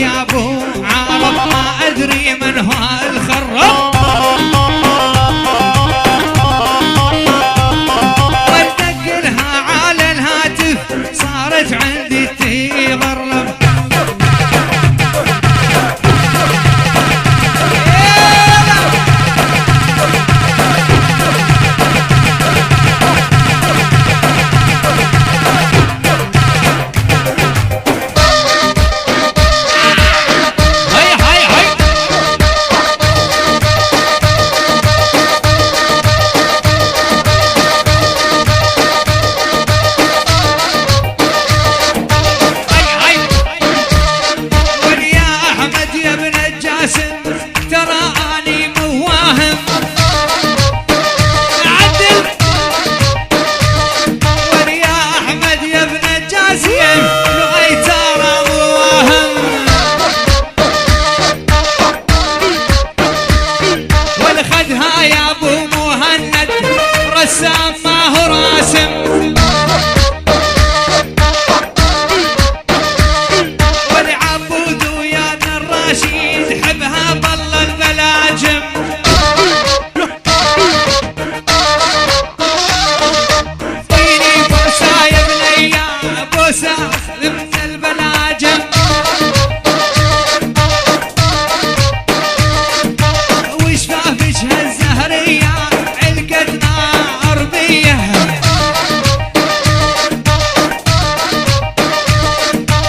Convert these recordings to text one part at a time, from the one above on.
يا ابو عرب ما ادري من هو الخرب واتذكرها على الهاتف صارت عندي تغرب رسام ما هو راسم والعبود ويانا الراشيد حبها بالله البلاجم فيني بوسا يا بنيا بوسا من البلاجم وشفافش هالزهرية علقتنا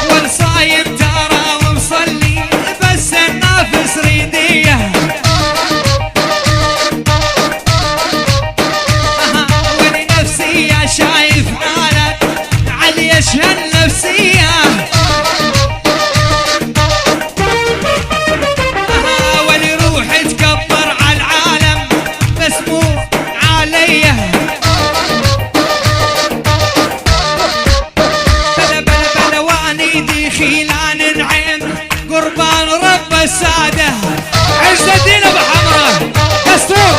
والصايم ترى ومصلي بس النافس ريديه ولنفسية شايف مالك علي اشهى النفسية ولروح تكبر على العالم بس مو عليه خيلان العين قربان رب السادة عز الدين ابو حمره دستور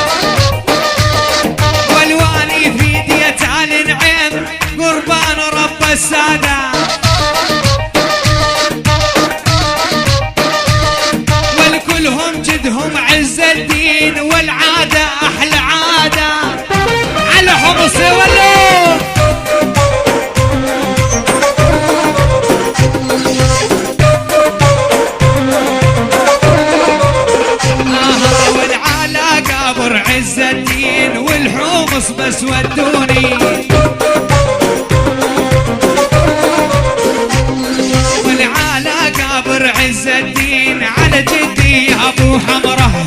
والوالي في دية علي العين قربان رب السادة والكلهم جدهم عز الدين والعادة احلى عادة على حمص واللوم عز الدين والحمص بس ودوني والعالى قابر عز الدين على جدي يا ابو حمره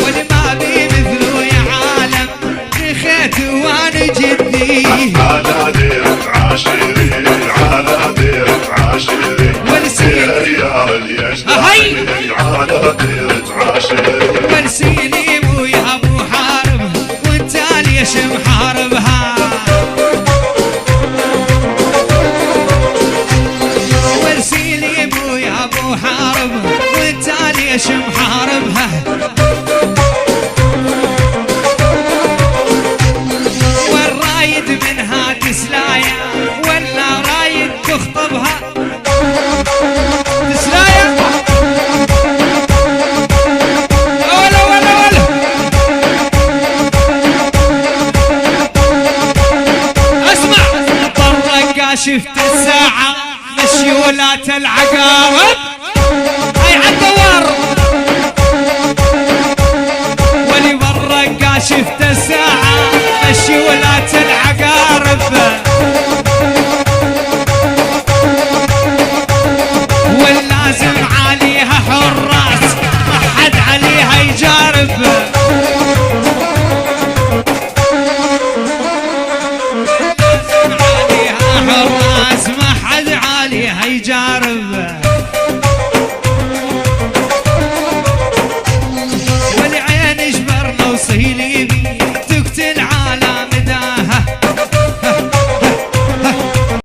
والما بي مثله يا عالم دخيت وانا جدي على ديرة عاشري على ديرة عاشري ورسيني مو يا ابو حارب وانت ليش محاربها ورسيني مو يا ابو حارب وانت ليش محاربها والرايد منها تسلايا ولا رايد تخطبها شفت الساعة مشيولات العقارب هاي عالدوار ولي والرقا شفت الساعة مشيولات العقارب واللازم عليها حراس ما حد عليها يجارب